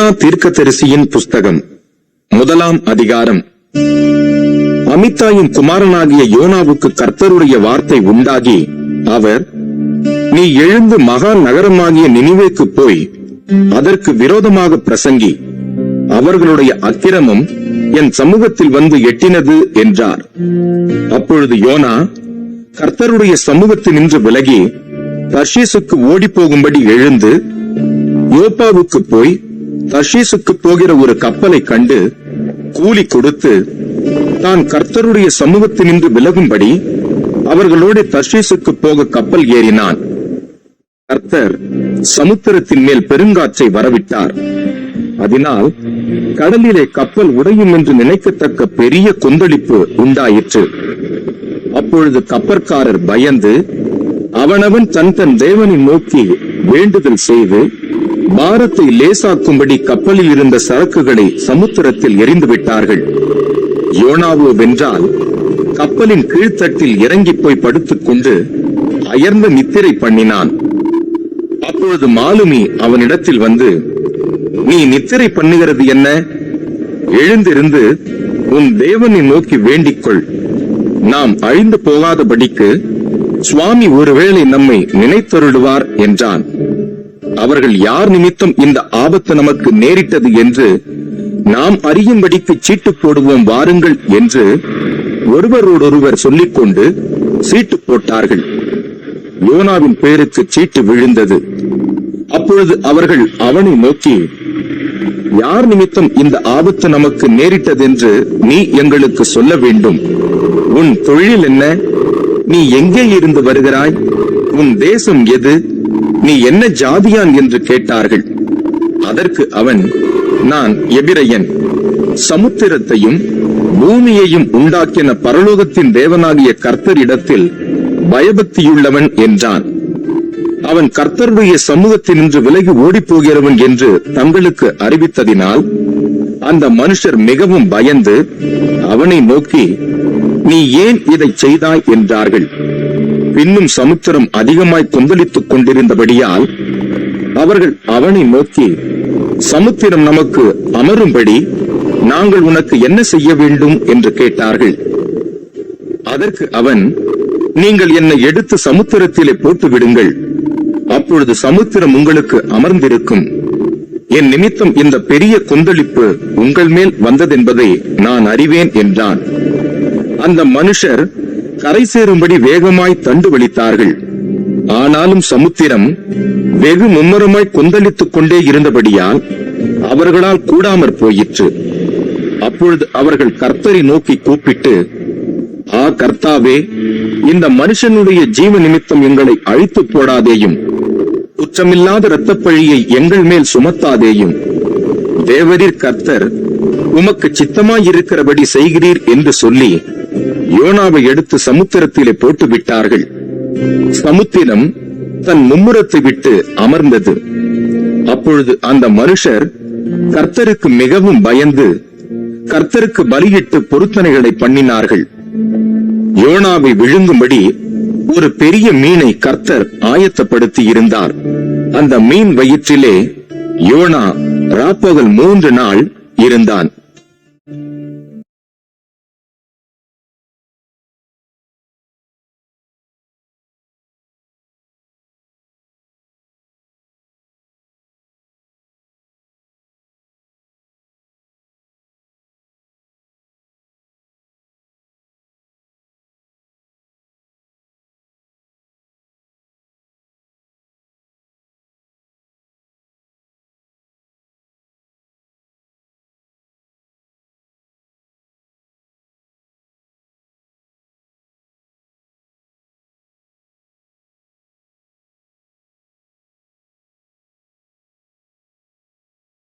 YONO தீர்க்கதரிசியின் புஸ்தகம் 1 அதிகாரம். அமித்தாயின் குமாரனாகிய யோனாவுக்கு கர்த்தருடைய வார்த்தை உண்டாகி, அவர், நீ எழுந்து மகா நகரமாகிய நினிவேக்கு போய் அதற்கு விரோதமாக பிரசங்கி, அவர்களுடைய அக்கிரமம் என் சமூகத்தில் வந்து எட்டினது என்றார். அப்பொழுது யோனா கர்த்தருடைய சமூகத்தினின்று விலகி தர்ஷீசுக்கு ஓடி போகும்படி எழுந்து யோப்பாவுக்கு போய் தர்ஷீசுக்கு போகிற ஒரு கப்பலை கண்டு கூலி கொடுத்து தான் கர்த்தருடைய சமூகத்தினின்று விலகும்படி அவர்களோடு தர்ஷீசுக்கு போக கப்பல் ஏறினான். கர்த்தர் சமுத்திரத்தின் மேல் பெருங்காற்றை வரவிட்டார். அதனால் கடலிலே கப்பல் உடையும் என்று நினைக்கத்தக்க பெரிய கொந்தளிப்பு உண்டாயிற்று. அப்பொழுது கப்பற்காரர் பயந்து அவனவன் தன் தேவனை நோக்கி வேண்டுதல் செய்து பாரத்தை லேசாக்கும்படி கப்பலில் இருந்த சரக்குகளை சமுத்திரத்தில் எறிந்து விட்டார்கள். யோனாவோ வென்றால் கப்பலின் கீழ்த்தட்டில் இறங்கி போய் படுத்துக் கொண்டு அயர்ந்த நித்திரை பண்ணினான். அப்பொழுது மாலுமி அவனிடத்தில் வந்து, நீ நித்திரை பண்ணுகிறது என்ன? எழுந்திருந்து உன் தேவனை நோக்கி வேண்டிக்கொள். நாம் அழிந்து போகாதபடிக்கு சுவாமி ஒருவேளை நம்மை நினைத்தருளுவார் என்றான். அவர்கள், யார் நிமித்தம் இந்த ஆபத்து நமக்கு நேரிட்டது என்று நாம் அறியும்படிக்கு சீட்டு போடுவோம் வாருங்கள் என்று ஒருவரோடொருவர் சொல்லிக்கொண்டு சீட்டு போட்டார்கள். யோனாவின் பேருக்கு சீட்டு விழுந்தது. அப்பொழுது அவர்கள் அவனை நோக்கி, யார் நிமித்தம் இந்த ஆபத்து நமக்கு நேரிட்டதென்று நீ எங்களுக்கு சொல்ல வேண்டும். உன் தொழில் என்ன? நீ எங்கே இருந்து வருகிறாய்? உன் தேசம் எது? நீ என்ன ஜாதியான் என்று கேட்டார்கள். அதற்கு அவன், நான் எபிரெயன், சமுத்திரத்தையும் பூமியையும் உண்டாக்கின பரலோகத்தின் தேவனாகிய கர்த்தரிடத்தில் பயபக்தியுள்ளவன் என்றான். அவன் கர்த்தருடைய சமூகத்தினின்று விலகி ஓடிப்போகிறவன் என்று தங்களுக்கு அறிவித்ததினால் அந்த மனுஷர் மிகவும் பயந்து அவனை நோக்கி, நீ ஏன் இதை செய்தாய் என்றார்கள். பின்னும் சமுத்திரம் அதிகமாய் கொந்தளித்துக் கொண்டிருந்தபடியால் அவர்கள் அவனை நோக்கி, சமுத்திரம் நமக்கு அமரும்படி நாங்கள் உனக்கு என்ன செய்ய வேண்டும் என்று கேட்டார்கள். அதற்கு அவன், நீங்கள் என்னை எடுத்து சமுத்திரத்திலே போட்டு விடுங்கள், அப்பொழுது சமுத்திரம் உங்களுக்கு அமர்ந்திருக்கும். என் நிமித்தம் இந்த பெரிய கொந்தளிப்பு உங்கள் மேல் வந்ததென்பதை நான் அறிவேன் என்றான். அந்த மனுஷர் கரை சேரும்படி வேகமாய் தண்டு வலித்தார்கள். ஆனாலும் சமுத்திரம் வெகு மும்முரமாய் கொந்தளித்துக் கொண்டே இருந்தபடியால் அவர்களால் கூடாமற் போயிற்று. அப்பொழுது அவர்கள் கர்த்தரை நோக்கி கூப்பிட்டு, கர்த்தாவே, இந்த மனுஷனுடைய ஜீவ நிமித்தம் எங்களை அழித்து போடாதேயும், குற்றமில்லாத இரத்தப்பழியை எங்கள் மேல் சுமத்தாதேயும். தேவரீர் கர்த்தர் உமக்கு சித்தமாயிருக்கிறபடி செய்கிறீர் என்று சொல்லி யோனாவை எடுத்து சமுத்திரத்திலே போட்டு விட்டார்கள். சமுத்திரம் தன் மும்முரத்தை விட்டு அமர்ந்தது. அப்பொழுது அந்த மனுஷர் கர்த்தருக்கு மிகவும் பயந்து கர்த்தருக்கு பலியிட்டு பொருத்தனைகளை பண்ணினார்கள். யோனாவை விழுங்கும்படி ஒரு பெரிய மீனை கர்த்தர் ஆயத்தப்படுத்தி இருந்தார். அந்த மீன் வயிற்றிலே யோனா ராப்பகல் 3 நாள் இருந்தான்.